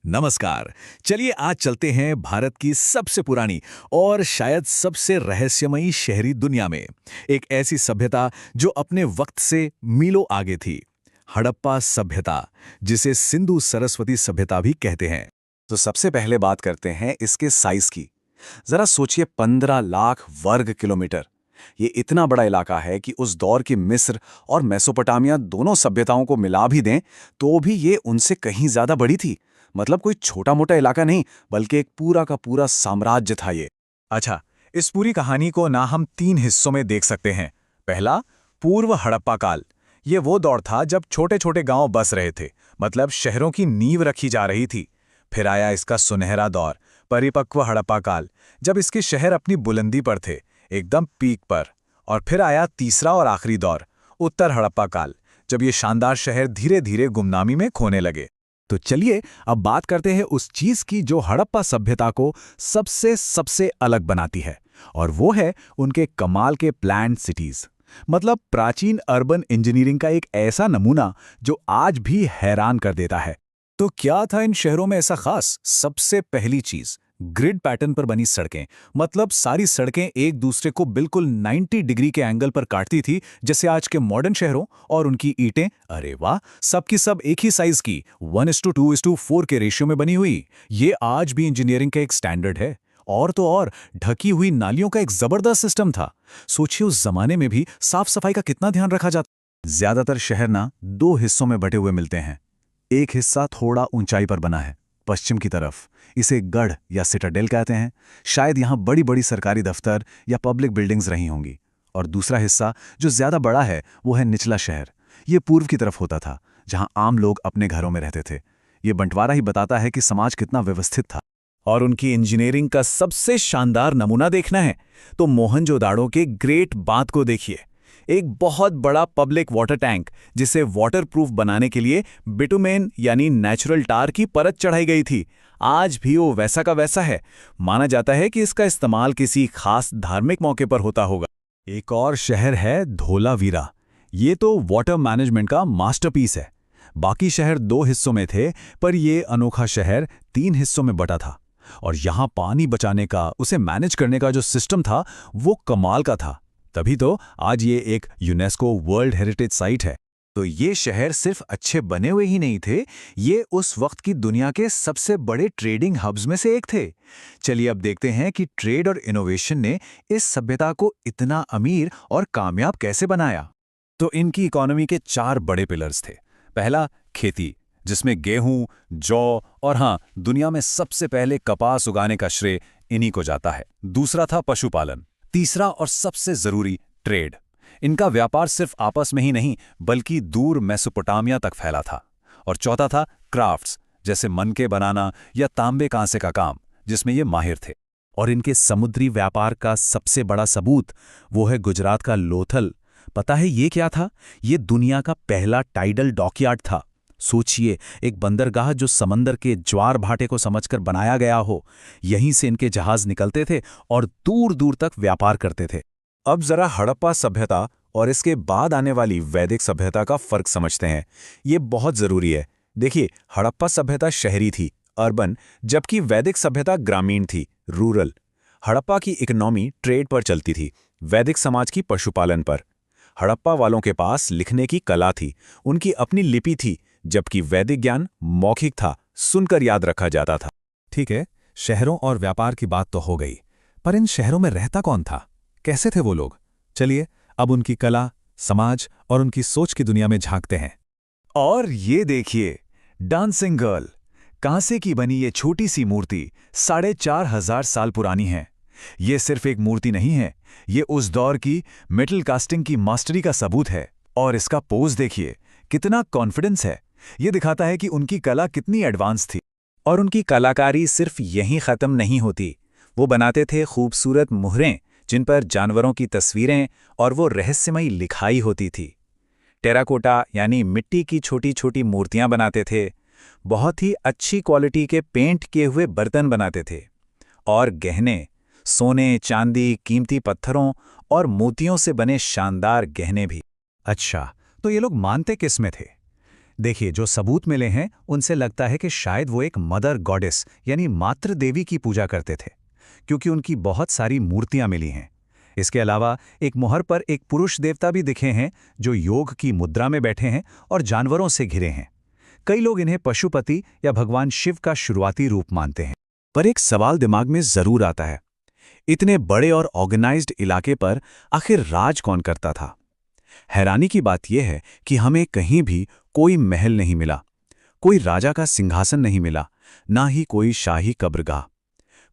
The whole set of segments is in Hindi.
नमस्कार। चलिए आज चलते हैं भारत की सबसे पुरानी और शायद सबसे रहस्यमयी शहरी दुनिया में। एक ऐसी सभ्यता जो अपने वक्त से मीलों आगे थी। हड़प्पा सभ्यता, जिसे सिंधु सरस्वती सभ्यता भी कहते हैं। तो सबसे पहले बात करते हैं इसके साइज की। जरा सोचिए 15 लाख वर्ग किलोमीटर। ये इतना बड़ा इलाका है कि उस दौर की मिस्र और मेसोपोटामिया दोनों सभ्यताओं को मिला भी दें तो भी ये उनसे कहीं ज्यादा बड़ी थी। मतलब कोई छोटा मोटा इलाका नहीं, बल्कि एक पूरा का पूरा साम्राज्य था ये। अच्छा, इस पूरी कहानी को ना हम 3 हिस्सों में देख सकते हैं। पहला, पूर्व हड़प्पा काल। ये वो दौर था जब छोटे छोटे गांव बस रहे थे, मतलब शहरों की नींव रखी जा रही थी। फिर आया इसका सुनहरा दौर, परिपक्व हड़प्पा काल, जब इसके शहर अपनी बुलंदी पर थे, एकदम पीक पर। और फिर आया तीसरा और आखिरी दौर, उत्तर हड़प्पा काल, जब ये शानदार शहर धीरे धीरे गुमनामी में खोने लगे। तो चलिए अब बात करते हैं उस चीज की जो हड़प्पा सभ्यता को सबसे सबसे अलग बनाती है, और वो है उनके कमाल के प्लान्ड सिटीज। मतलब प्राचीन अर्बन इंजीनियरिंग का एक ऐसा नमूना जो आज भी हैरान कर देता है। तो क्या था इन शहरों में ऐसा खास? सबसे पहली चीज, ग्रिड पैटर्न पर बनी सड़कें। मतलब सारी सड़कें एक दूसरे को बिल्कुल 90 डिग्री के एंगल पर काटती थी, जैसे आज के मॉडर्न शहरों। और उनकी ईंटें, अरे वाह, सबकी सब एक ही साइज की, 1:2:4 के रेशियो में बनी हुई। ये आज भी इंजीनियरिंग का एक स्टैंडर्ड है। और तो और ढकी हुई नालियों का एक जबरदस्त सिस्टम था। सोचिए उस जमाने में भी साफ सफाई का कितना ध्यान रखा जाता। ज्यादातर शहर ना 2 हिस्सों में बटे हुए मिलते हैं। एक हिस्सा थोड़ा ऊंचाई पर बना है, पश्चिम की तरफ। इसे गढ़ या सिटाडेल कहते हैं। शायद यहाँ बड़ी बड़ी सरकारी दफ्तर या पब्लिक बिल्डिंग्स रही होंगी। और दूसरा हिस्सा जो ज्यादा बड़ा है वो है निचला शहर। ये पूर्व की तरफ होता था, जहाँ आम लोग अपने घरों में रहते थे। ये बंटवारा ही बताता है कि समाज कितना व्यवस्थित था। और उनकी इंजीनियरिंग का सबसे शानदार नमूना देखना है तो मोहनजोदाड़ो के ग्रेट बांध को देखिए। एक बहुत बड़ा पब्लिक वाटर टैंक, जिसे वाटरप्रूफ बनाने के लिए बिटुमेन यानी नेचुरल टार की परत चढ़ाई गई थी। आज भी वो वैसा का वैसा है। माना जाता है कि इसका इस्तेमाल किसी खास धार्मिक मौके पर होता होगा। एक और शहर है धोलावीरा। ये तो वाटर मैनेजमेंट का मास्टरपीस है। बाकी शहर 2 हिस्सों में थे, पर ये अनोखा शहर 3 हिस्सों में बटा था। और यहाँ पानी बचाने का, उसे मैनेज करने का जो सिस्टम था वो कमाल का था। तभी तो आज ये एक यूनेस्को वर्ल्ड हेरिटेज साइट है। तो ये शहर सिर्फ अच्छे बने हुए ही नहीं थे, ये उस वक्त की दुनिया के सबसे बड़े ट्रेडिंग हब्स में से एक थे। चलिए अब देखते हैं कि ट्रेड और इनोवेशन ने इस सभ्यता को इतना अमीर और कामयाब कैसे बनाया। तो इनकी इकोनॉमी के 4 बड़े पिलर्स थे। पहला, खेती, जिसमें गेहूं, जौ और हाँ, दुनिया में सबसे पहले कपास उगाने का श्रेय इन्हीं को जाता है। दूसरा था पशुपालन। तीसरा और सबसे जरूरी, ट्रेड। इनका व्यापार सिर्फ आपस में ही नहीं, बल्कि दूर मेसोपोटामिया तक फैला था। और चौथा था क्राफ्ट्स, जैसे मनके बनाना या तांबे कांसे का काम, जिसमें ये माहिर थे। और इनके समुद्री व्यापार का सबसे बड़ा सबूत वो है गुजरात का लोथल। पता है ये क्या था? ये दुनिया का पहला टाइडल डॉकयार्ड था। सोचिए, एक बंदरगाह जो समंदर के ज्वार भाटे को समझकर बनाया गया हो। यहीं से इनके जहाज निकलते थे और दूर दूर तक व्यापार करते थे। अब जरा हड़प्पा सभ्यता और इसके बाद आने वाली वैदिक सभ्यता का फर्क समझते हैं। ये बहुत जरूरी है। देखिए, हड़प्पा सभ्यता शहरी थी, अर्बन, जबकि वैदिक सभ्यता ग्रामीण थी, रूरल। हड़प्पा की इकोनॉमी ट्रेड पर चलती थी, वैदिक समाज की पशुपालन पर। हड़प्पा वालों के पास लिखने की कला थी, उनकी अपनी लिपि थी, जबकि वैदिक ज्ञान मौखिक था, सुनकर याद रखा जाता था। ठीक है, शहरों और व्यापार की बात तो हो गई, पर इन शहरों में रहता कौन था? कैसे थे वो लोग? चलिए अब उनकी कला, समाज और उनकी सोच की दुनिया में झांकते हैं। और ये देखिए, डांसिंग गर्ल, कांसे की बनी ये छोटी सी मूर्ति 4,500 साल पुरानी है। ये सिर्फ एक मूर्ति नहीं है, ये उस दौर की मेटल कास्टिंग की मास्टरी का सबूत है। और इसका पोज देखिए, कितना कॉन्फिडेंस है। ये दिखाता है कि उनकी कला कितनी एडवांस थी। और उनकी कलाकारी सिर्फ यहीं खत्म नहीं होती। वो बनाते थे खूबसूरत मुहरें, जिन पर जानवरों की तस्वीरें और वो रहस्यमयी लिखाई होती थी। टेराकोटा यानी मिट्टी की छोटी छोटी मूर्तियां बनाते थे। बहुत ही अच्छी क्वालिटी के पेंट किए हुए बर्तन बनाते थे। और गहने, सोने, चांदी, कीमती पत्थरों और मोतियों से बने शानदार गहने भी। अच्छा, तो ये लोग मानते किस में थे? देखिए, जो सबूत मिले हैं उनसे लगता है कि शायद वो एक मदर गॉडेस यानी मातृ देवी की पूजा करते थे, क्योंकि उनकी बहुत सारी मूर्तियां मिली हैं। इसके अलावा एक मोहर पर एक पुरुष देवता भी दिखे हैं जो योग की मुद्रा में बैठे हैं और जानवरों से घिरे हैं। कई लोग इन्हें पशुपति या भगवान शिव का शुरुआती रूप मानते हैं। पर एक सवाल दिमाग में जरूर आता है, इतने बड़े और ऑर्गेनाइज्ड इलाके पर आखिर राज कौन करता था? हैरानी की बात यह है कि हमें कहीं भी कोई महल नहीं मिला, कोई राजा का सिंहासन नहीं मिला, ना ही कोई शाही कब्रगाह।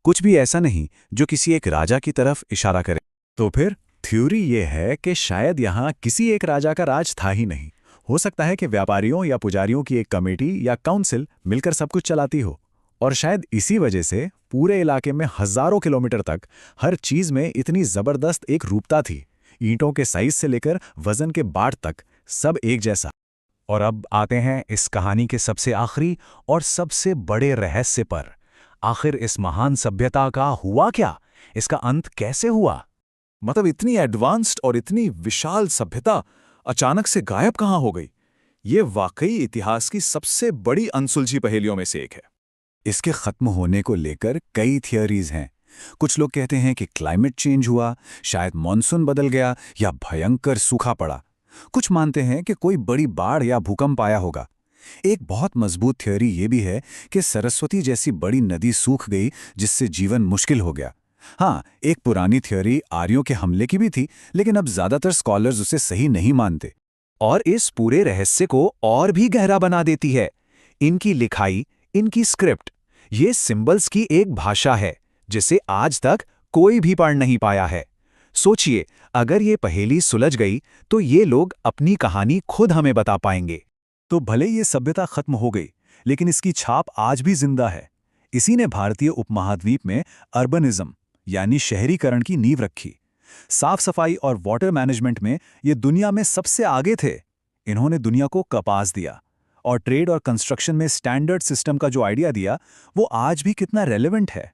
कुछ भी ऐसा नहीं जो किसी एक राजा की तरफ इशारा करे। तो फिर थ्योरी ये है कि शायद यहाँ किसी एक राजा का राज था ही नहीं। हो सकता है कि व्यापारियों या पुजारियों की एक कमेटी या काउंसिल मिलकर सब कुछ चलाती हो, और शायद इसी वजह से पूरे इलाके में हजारों किलोमीटर तक हर चीज में इतनी जबरदस्त एक रूपता थी। ईंटों के साइज से लेकर वजन के बाट तक सब एक जैसा। और अब आते हैं इस कहानी के सबसे आखिरी और सबसे बड़े रहस्य पर। आखिर इस महान सभ्यता का हुआ क्या? इसका अंत कैसे हुआ? मतलब इतनी एडवांस्ड और इतनी विशाल सभ्यता अचानक से गायब कहाँ हो गई? ये वाकई इतिहास की सबसे बड़ी अनसुलझी पहेलियों में से एक है। इसके खत्म होने को लेकर कई थियरीज हैं। कुछ लोग कहते हैं कि क्लाइमेट चेंज हुआ, शायद मॉनसून बदल गया या भयंकर सूखा पड़ा। कुछ मानते हैं कि कोई बड़ी बाढ़ या भूकंप आया होगा। एक बहुत मजबूत थियरी ये भी है कि सरस्वती जैसी बड़ी नदी सूख गई, जिससे जीवन मुश्किल हो गया। हाँ, एक पुरानी थियरी आर्यों के हमले की भी थी, लेकिन अब ज्यादातर स्कॉलर्स उसे सही नहीं मानते। और इस पूरे रहस्य को और भी गहरा बना देती है इनकी लिखाई, इनकी स्क्रिप्ट। ये सिंबल्स की एक भाषा है जिसे आज तक कोई भी पढ़ नहीं पाया है। सोचिए, अगर ये पहेली सुलझ गई तो ये लोग अपनी कहानी खुद हमें बता पाएंगे। तो भले ये सभ्यता खत्म हो गई, लेकिन इसकी छाप आज भी जिंदा है। इसी ने भारतीय उपमहाद्वीप में अर्बनिज्म यानी शहरीकरण की नींव रखी। साफ सफाई और वाटर मैनेजमेंट में ये दुनिया में सबसे आगे थे। इन्होंने दुनिया को कपास दिया, और ट्रेड और कंस्ट्रक्शन में स्टैंडर्ड सिस्टम का जो आइडिया दिया वो आज भी कितना रेलेवेंट है।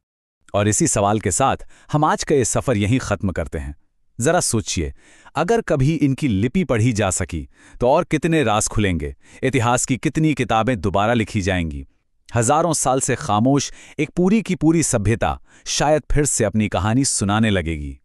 और इसी सवाल के साथ हम आज का ये सफर यहीं खत्म करते हैं। जरा सोचिए, अगर कभी इनकी लिपि पढ़ी जा सकी तो और कितने राज खुलेंगे, इतिहास की कितनी किताबें दोबारा लिखी जाएंगी। हजारों साल से खामोश एक पूरी की पूरी सभ्यता शायद फिर से अपनी कहानी सुनाने लगेगी।